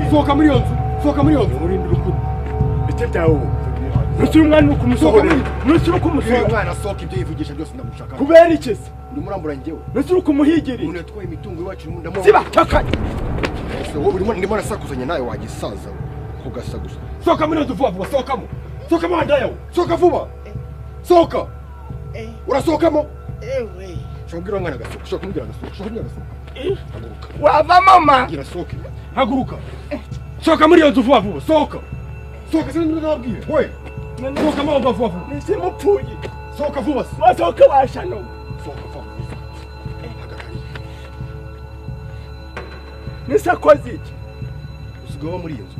sohoka muri iyo nzu sohoka muri iyo nzu urinde urukundo bite byawe nushyira umwana ukumusohora nushyira ukumusohora umwana sohoka ibyo yivugisha byose ndamushaka kubera iki se ndi murambura njyewe nushyira ukumuhigiri umuntu yatwaye imitungo iwacu ndamuha siba takanye wowe ndimo nasakuzanya nawe wagisaza kugasa gusa sohoka muri iyo nzu vuba vuba sohokamo sohokamo handayo sohoka vuba sohoka urasohokamo ewe shobora umwana gasohoka shobora kumubwira gasohoka shobora kumubwira gasohoka haguruka wava mama ngira sohoke haguruka sohoka muri iyo nzu vuba vuba sohoka sohoka se ndababwira we sohoka mama vuba vuba nise mupfuye sohoka vuba sohoka washano sohoka vuba hagarari nisa kozi iki usigaho muri iyo nzu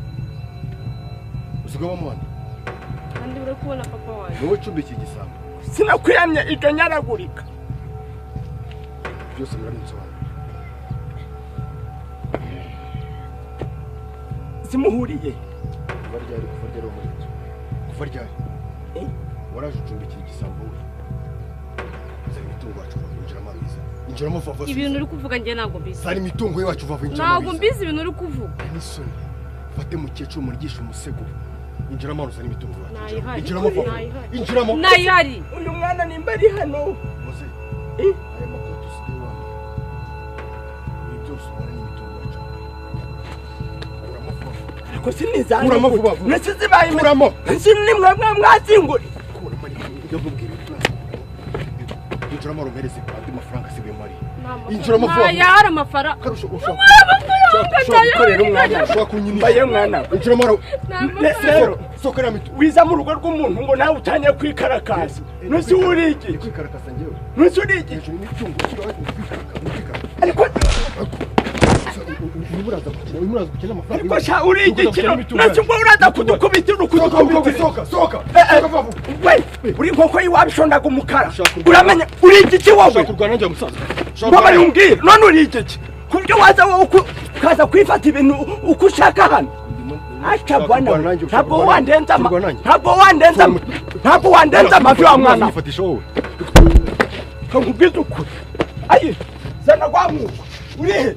usigaho mwana kandi uri kubona papa wawe wowe cumbiki igisambo sinakwiyamye iryo nyaragurika byose murabisobanura zimuhuriye kuva ryari kuva ryari waraje ucumbikira igisambo we zari imitungo wacu vinjiramo abiza injiramo vuba vuba ibintu uri kuvuga njye ntabwo mbizi zari imitungo yacu vuba vinjiramo ntabwo mbizi ibintu uri kuvuga n'isoni fate mukecuru murigisha umusego injiramo hano zari imitungo wacu injiramo vuba injiramo nayihari uyu mwana nimba ari hano muze aya makoto usigaye wambaye ibi byose ubona n'imitungo wacu kuramo vuba ariko sinizana kuramo vuba vuba nasize bayi kuramo sinni mwazinguri kuramo yo mubwira injiramo rumereze andi mafaranga asigaye muri injiramo vuba vuba yari amafaranga karusho ushaka gukorera umwana ushaka kunyinisha baye mwana injiramo rero sokera mitu wiza mu rugo rw'umuntu ngo nawe utanye kwikarakasa nusi uriki kwikarakasa ngewe nusi uriki imitungo ariko umuraza gukina amafaranga ariko sha uriki kino nacyo ngo uraza kudukubita soka we uri nkoko yiwabishondaga umukara uramenya uriki ki wowe kurwana njye musaza baba yumbwira none uriki ki kubyo waza wowe kaza kwifata ibintu uko ushaka hano acha bwana ntabwo wandenza amafi wa mwana nifatisha wowe nkubwiza ukuri ayi zana kwamu urihe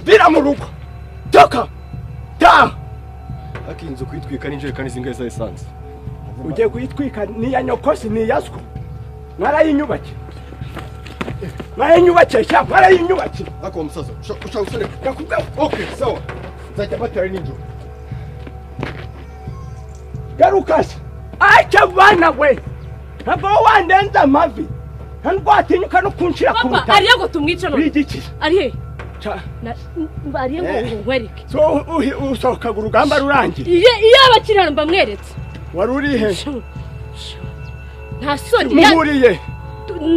bira mu rugo toka ta akinzo kwitwika n'injerekani zingaye za essence ugiye kuyitwika ni ya nyokosi ni yaswo mwarayinyubake sha mwarayinyubake ako musaza ushaka usone nakubwa okay sawa nzajya batera n'injoro garukasha acha bana we ntabwo wandenza amavi ntabwo atinyuka no kunshira ku butaka papa ariyo ngo tumwice no ari he ariyo ngo ngwereke so usohoka urugamba rurangiye iyo abakirana mbamweretse wari uri he nta soni muhuriye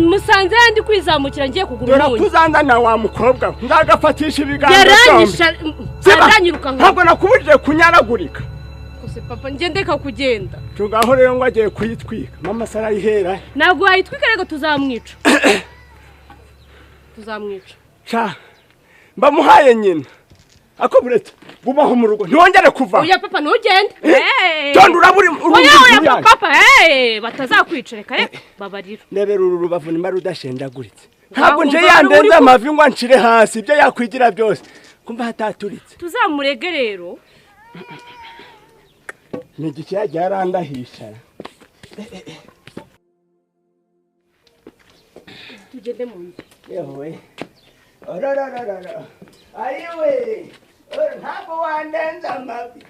musanze yandi kwizamukira ngiye kugura umuntu urakuzanza na wa mukobwa ndagafatisha ibiganza yaranyiruka ntabwo nakubujije kunyaragurika kose papa ngendeka kugenda tugaho rero ngo agiye kuyitwika mama sara yihera ntabwo ayitwika rego tuzamwica cha mbamuhaye nyina ako buretse bubaho mu rugo ntiwongere kuva oya papa ntugende tondo uraburi oya papa batazakwica reka reka babarira nebera uru rubavu nimba rudashendaguritse ntabwo nje yandenza amavi ngo anshire hasi ibyo yakwigira byose kumva hataturitse tuzamurege rero nigiki yarandahisha tugende mu nzu yewe ororororo ayiwe ntabwo wandenza amavi